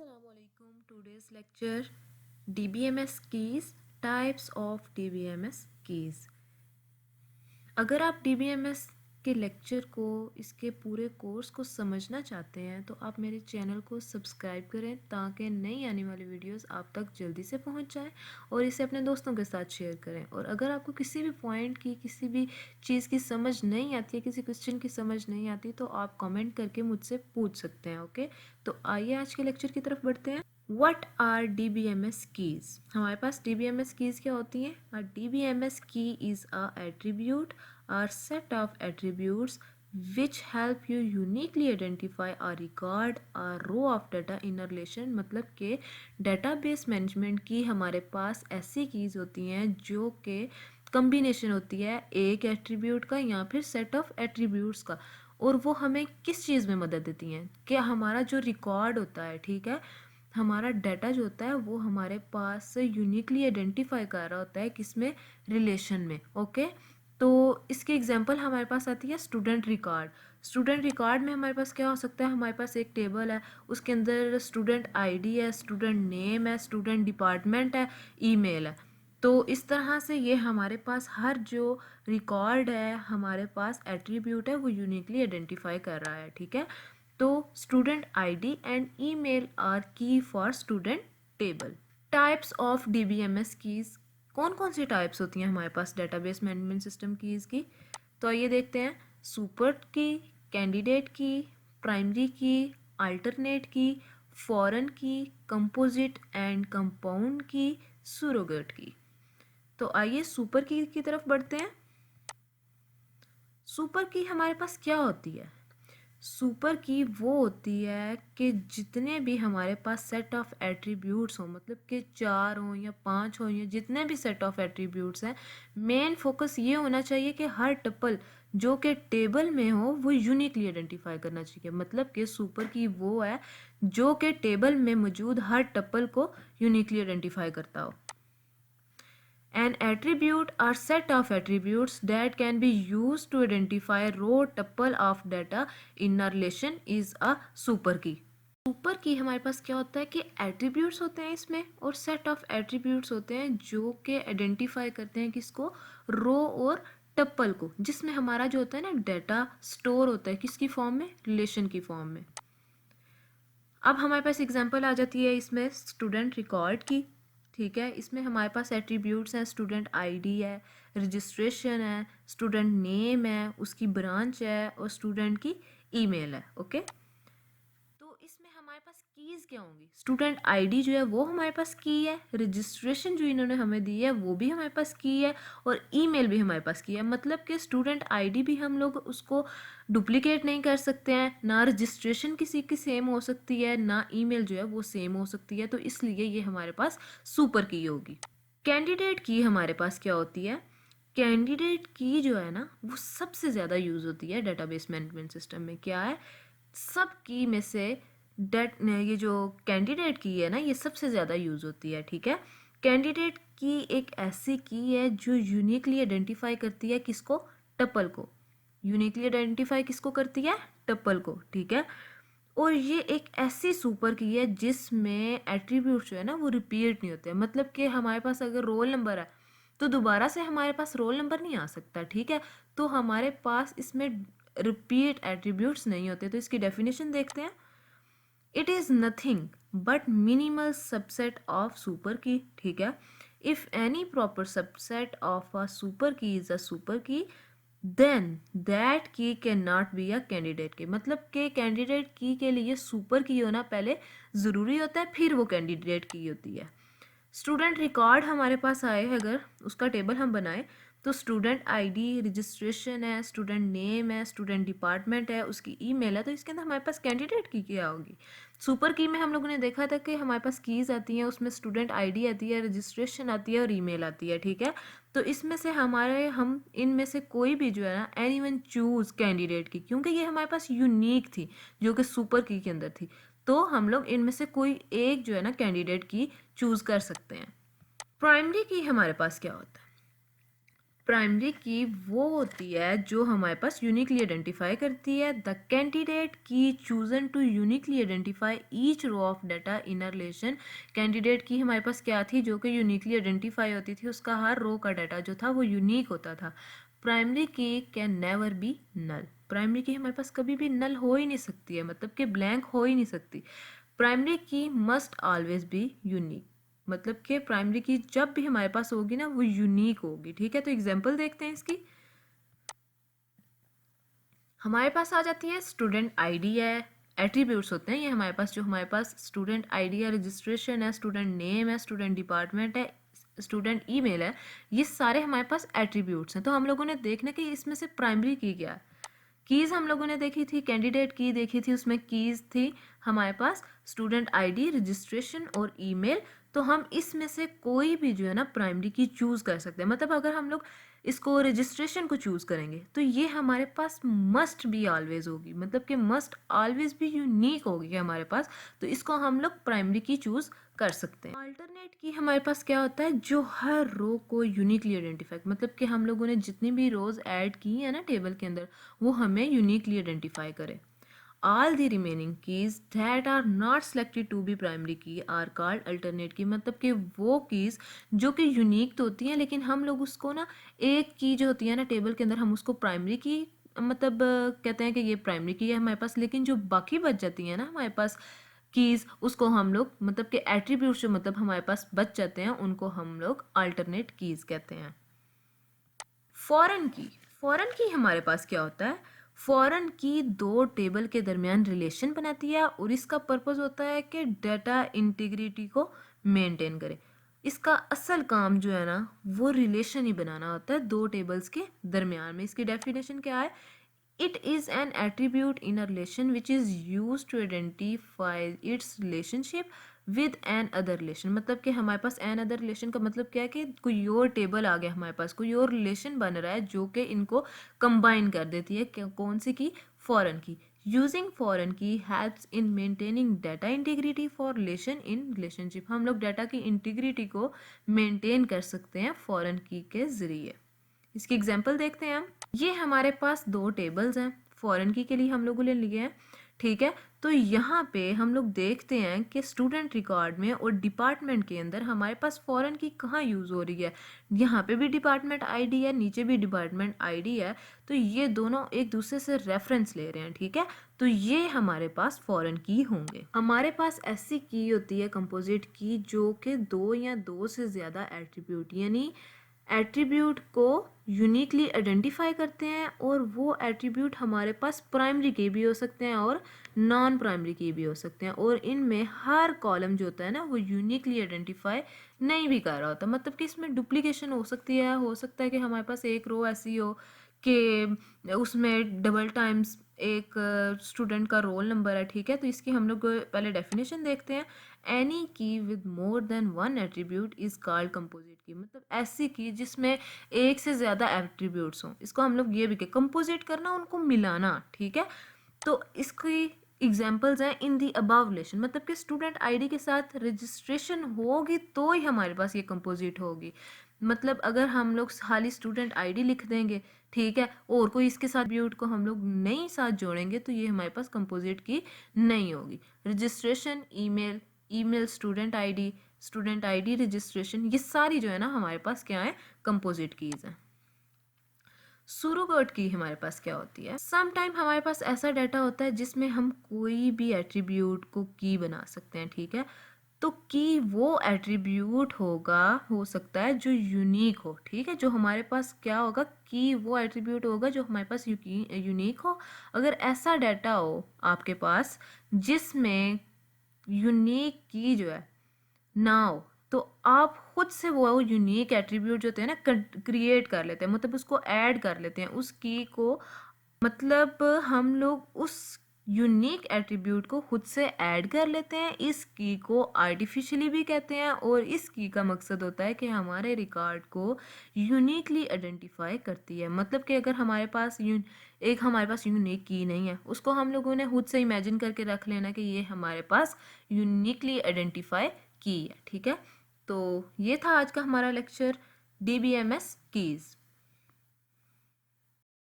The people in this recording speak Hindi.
Assalamualaikum. Today's lecture DBMS keys, types of DBMS keys. अगर आप DBMS के लेक्चर को, इसके पूरे कोर्स को समझना चाहते हैं तो आप मेरे चैनल को सब्सक्राइब करें ताकि नई आने वाली वीडियोस आप तक जल्दी से पहुंच जाएं और इसे अपने दोस्तों के साथ शेयर करें। और अगर आपको किसी भी पॉइंट की, किसी भी चीज़ की समझ नहीं आती है, किसी क्वेश्चन की समझ नहीं आती तो आप कमेंट करके मुझसे पूछ सकते हैं। ओके, तो आइए आज के लेक्चर की तरफ बढ़ते हैं। What are DBMS keys? हमारे पास DBMS keys क्या होती हैं? A DBMS key is a attribute or set of attributes which help you uniquely identify a record a row of data in a relation। मतलब कि database management की हमारे पास ऐसी keys होती हैं जो कि combination होती है एक attribute का या फिर set of attributes का, और वो हमें किस चीज़ में मदद देती हैं कि हमारा जो रिकॉर्ड होता है, ठीक है, हमारा डाटा जो होता है वो हमारे पास से यूनिकली आइडेंटिफाई कर रहा होता है, किसमें, रिलेशन में। ओके, तो इसकी एग्जांपल हमारे पास आती है स्टूडेंट रिकॉर्ड। स्टूडेंट रिकॉर्ड में हमारे पास क्या हो सकता है, हमारे पास एक टेबल है, उसके अंदर स्टूडेंट आईडी है, स्टूडेंट नेम है, स्टूडेंट डिपार्टमेंट है, ईमेल है। तो इस तरह से ये हमारे पास हर जो रिकॉर्ड है, हमारे पास एट्रीब्यूट है, वो यूनिकली आइडेंटिफाई कर रहा है। ठीक है, तो student ID and email are key for student table. Types of DBMS keys, कौन कौन सी टाइप्स होती हैं हमारे पास डेटाबेस मैनेजमेंट सिस्टम कीज की? तो आइए देखते हैं। सुपर की, कैंडिडेट की, प्राइमरी की, अल्टरनेट की, फॉरेन की, कंपोजिट एंड कंपाउंड की, सुरोगेट की। तो आइए सुपर की तरफ बढ़ते हैं। सुपर की हमारे पास क्या होती है? सुपर की वो होती है कि जितने भी हमारे पास सेट ऑफ एट्रीब्यूट्स हों, मतलब कि 4 हों या 5 हों या जितने भी सेट ऑफ एट्रीब्यूट्स हैं, मेन फोकस ये होना चाहिए कि हर टपल जो कि टेबल में हो वो यूनिकली आइडेंटिफाई करना चाहिए। मतलब कि सुपर की वो है जो कि टेबल में मौजूद हर टपल को यूनिकली आइडेंटिफाई करता हो। An attribute or set of attributes that can be used to identify row tuple of data in a relation is a super key। Super की हमारे पास क्या होता है कि एट्रीब्यूट्स होते हैं इसमें, और सेट ऑफ एट्रीब्यूट्स होते हैं जो कि आइडेंटिफाई करते हैं किसको, रो और टप्पल को, जिसमें हमारा जो होता है ना डाटा स्टोर होता है किसकी फॉर्म में, रिलेशन की फॉर्म में। अब हमारे पास एग्जांपल आ जाती है इसमें स्टूडेंट रिकॉर्ड की। ठीक है, इसमें हमारे पास एट्रीब्यूट्स हैं, स्टूडेंट आईडी है, रजिस्ट्रेशन है, स्टूडेंट नेम है, उसकी ब्रांच है और स्टूडेंट की ईमेल है। ओके, तो इसमें हमारे पास कीज क्या होंगी? स्टूडेंट आईडी जो है वो हमारे पास की है, रजिस्ट्रेशन जो इन्होंने हमें दी है वो भी हमारे पास की है, और ईमेल भी हमारे पास की है। मतलब कि स्टूडेंट आईडी भी हम लोग उसको डुप्लीकेट नहीं कर सकते हैं, ना रजिस्ट्रेशन किसी की सेम हो सकती है, ना ईमेल जो है वो सेम हो सकती है, तो इसलिए ये हमारे पास सुपर की होगी। कैंडिडेट की हमारे पास क्या होती है? कैंडिडेट की जो है ना वो सबसे ज़्यादा यूज़ होती है डेटाबेस मैनेजमेंट सिस्टम में। क्या है? सब की में से ये जो कैंडिडेट की है ना ये सबसे ज़्यादा यूज़ होती है। ठीक है, कैंडिडेट की एक ऐसी की है जो यूनिकली आइडेंटिफाई करती है किसको, टपल को। यूनिकली आइडेंटिफाई किसको करती है, टपल को। ठीक है, और ये एक ऐसी सुपर की है जिसमें एट्रीब्यूट जो है ना वो रिपीट नहीं होते। मतलब कि हमारे पास अगर रोल नंबर है तो दोबारा से हमारे पास रोल नंबर नहीं आ सकता। ठीक है, तो हमारे पास इसमें रिपीट एट्रीब्यूट्स नहीं होते। तो इसकी डेफिनेशन देखते हैं। It is nothing but minimal subset of super की। ठीक है, if any proper subset of a super की इज अ सुपर की देन दैट की can not be a candidate की। मतलब कि कैंडिडेट की के लिए सुपर की होना पहले ज़रूरी होता है, फिर वो कैंडिडेट की होती है। स्टूडेंट रिकॉर्ड हमारे पास आए, अगर उसका टेबल हम बनाए तो स्टूडेंट आईडी, रजिस्ट्रेशन है, स्टूडेंट नेम है, स्टूडेंट डिपार्टमेंट है, उसकी ईमेल है, तो इसके अंदर हमारे पास कैंडिडेट की क्या होगी? सुपर की में हम लोगों ने देखा था कि हमारे पास कीज़ आती हैं, उसमें स्टूडेंट आईडी आती है, रजिस्ट्रेशन आती है और ईमेल आती है। ठीक है, तो इसमें से हम इनमें से कोई भी जो है ना एनीवन चूज़ कैंडिडेट की, क्योंकि ये हमारे पास यूनिक थी जो कि सुपर की के अंदर थी, तो हम लोग इनमें से कोई एक जो है ना कैंडिडेट की चूज़ कर सकते हैं। प्राइमरी की हमारे पास क्या होता है? प्राइमरी की वो होती है जो हमारे पास यूनिकली आइडेंटिफाई करती है। The candidate key chosen to uniquely identify each row of data in a relation. Candidate key हमारे पास क्या थी जो कि यूनिकली आइडेंटिफाई होती थी, उसका हर रो का डाटा जो था वो यूनिक होता था। Primary key can never be null. Primary key हमारे पास कभी भी नल हो ही नहीं सकती है, मतलब कि ब्लैंक हो ही नहीं सकती। प्राइमरी की मस्ट ऑलवेज बी यूनिक, मतलब कि प्राइमरी की जब भी हमारे पास होगी ना वो यूनिक होगी। ठीक है, तो एग्जांपल देखते हैं इसकी। हमारे पास आ जाती है स्टूडेंट आईडी है, एट्रीब्यूट्स होते हैं ये हमारे पास, जो हमारे पास स्टूडेंट आईडी है, रजिस्ट्रेशन है, स्टूडेंट नेम है, स्टूडेंट डिपार्टमेंट है, स्टूडेंट ईमेल है, ये सारे हमारे पास एट्रीब्यूट्स हैं। तो हम लोगों ने देखना कि इसमें से प्राइमरी की क्या है। कीज़ हम लोगों ने देखी थी, कैंडिडेट की देखी थी, उसमें कीज़ थी हमारे पास स्टूडेंट आईडी, रजिस्ट्रेशन और ईमेल। तो हम इसमें से कोई भी जो है ना प्राइमरी की चूज़ कर सकते हैं। मतलब अगर हम लोग इसको रजिस्ट्रेशन को चूज़ करेंगे तो ये हमारे पास मस्ट बी ऑलवेज होगी, मतलब कि मस्ट ऑलवेज भी यूनिक होगी हमारे पास। तो इसको हम लोग प्राइमरी की चूज़ कर सकते हैं। अल्टरनेट की हमारे पास क्या होता है, जो हर रो को यूनिकली आइडेंटिफाई, मतलब कि हम लोगों ने जितनी भी रोज ऐड की है ना टेबल के अंदर वो हमें यूनिकली आइडेंटिफाई करे। All the remaining keys that are not selected to be primary key are called alternate key. मतलब कि वो कीज जो कि यूनिक तो होती हैं लेकिन हम लोग उसको ना एक की जो होती है ना टेबल के अंदर हम उसको प्राइमरी की मतलब कहते हैं कि ये प्राइमरी की है हमारे पास, लेकिन जो बाकी बच जाती है ना हमारे पास कीज उसको हम लोग मतलब कि एट्रीब्यूट्स जो मतलब हमारे पास बच जाते हैं उनको हम लोग अल्टरनेट कीज कहते हैं। फॉरेन की, फॉरेन की हमारे पास क्या होता है, फॉरेन की दो टेबल के दरमियान रिलेशन बनाती है और इसका पर्पस होता है कि डाटा इंटीग्रिटी को मेंटेन करे। इसका असल काम जो है ना वो रिलेशन ही बनाना होता है दो टेबल्स के दरमियान में। इसकी डेफिनेशन क्या है, it is an attribute in a relation which is used to identify its relationship with an other relation। मतलब कि हमारे पास an other relation का मतलब क्या है कि कोई और टेबल आ गया हमारे पास, कोई और रिलेशन बन रहा है जो कि इनको कंबाइन कर देती है। कौन सी की, फॉरेन की। यूजिंग फॉरेन की helps in maintaining data integrity for relation in relationship. हम लोग डाटा की इंटीग्रिटी को मेंटेन कर सकते हैं फॉरेन की के जरिए। इसकी एग्जांपल देखते हैं हम। ये हमारे पास दो टेबल्स हैं, फॉरेन की के लिए हम लोगों ने लिए हैं। ठीक है, तो यहाँ पे हम लोग देखते हैं कि स्टूडेंट रिकॉर्ड में और डिपार्टमेंट के अंदर हमारे पास फॉरेन की कहाँ यूज़ हो रही है। यहाँ पे भी डिपार्टमेंट आईडी है, नीचे भी डिपार्टमेंट आईडी है, तो ये दोनों एक दूसरे से रेफरेंस ले रहे हैं। ठीक है, तो ये हमारे पास फॉरेन की होंगे। हमारे पास ऐसी की होती है कंपोजिट की जो कि दो या दो से ज़्यादा एट्रीब्यूट यानी एट्रीब्यूट को यूनिकली आइडेंटिफाई करते हैं, और वो एट्रीब्यूट हमारे पास प्राइमरी के भी हो सकते हैं और नॉन प्राइमरी के भी हो सकते हैं, और इनमें हर कॉलम जो होता है ना वो यूनिकली आइडेंटिफाई नहीं भी कर रहा होता। मतलब कि इसमें डुप्लीकेशन हो सकती है, हो सकता है कि हमारे पास एक रो ऐसी हो कि उसमें डबल टाइम्स एक स्टूडेंट का रोल नंबर है। ठीक है, तो इसकी हम लोग पहले डेफिनेशन देखते हैं। एनी की with more than one attribute is called composite key. मतलब ऐसी की जिसमें एक से ज़्यादा एट्रीब्यूट्स हों, इसको हम लोग ये भी कहें कंपोजिट करना, उनको मिलाना। ठीक है, तो इसकी एग्जाम्पल्स हैं इन दी अबव रिलेशन। मतलब कि स्टूडेंट आईडी के साथ रजिस्ट्रेशन होगी तो ही हमारे पास ये कंपोजिट होगी। मतलब अगर हम लोग खाली स्टूडेंट आईडी लिख देंगे, ठीक है, और कोई इसके साथ एट्रीब्यूट को हम लोग नहीं साथ जोड़ेंगे तो ये हमारे पास कंपोजिट की नहीं होगी। Registration, email, email student ID registration, ये सारी जो है ना हमारे पास क्या है, कंपोजिट कीज हैं। सुरोगेट की हमारे पास क्या होती है, सम टाइम हमारे पास ऐसा डाटा होता है जिसमें हम कोई भी एट्रीब्यूट को की बना सकते हैं। ठीक है, तो की वो एट्रीब्यूट होगा, हो सकता है जो यूनिक हो। ठीक है, जो हमारे पास क्या होगा, की वो एट्रीब्यूट होगा जो हमारे पास यूनिक हो। अगर ऐसा डाटा हो आपके पास जिसमें यूनिक की जो है ना हो, तो आप खुद से वो यूनिक एट्रीब्यूट जो होते हैं ना क्रिएट कर लेते हैं, मतलब उसको ऐड कर लेते हैं उस की को। मतलब हम लोग उस यूनिक एट्रीब्यूट को खुद से ऐड कर लेते हैं। इस की को आर्टिफिशियली भी कहते हैं, और इस की का मकसद होता है कि हमारे रिकॉर्ड को यूनिकली आइडेंटिफाई करती है। मतलब कि अगर हमारे पास हमारे पास यूनिक की नहीं है, उसको हम लोगों ने खुद से इमेजिन करके रख लेना कि ये हमारे पास यूनिकली आइडेंटिफाई की है। ठीक है, तो ये था आज का हमारा लेक्चर DBMS कीज़।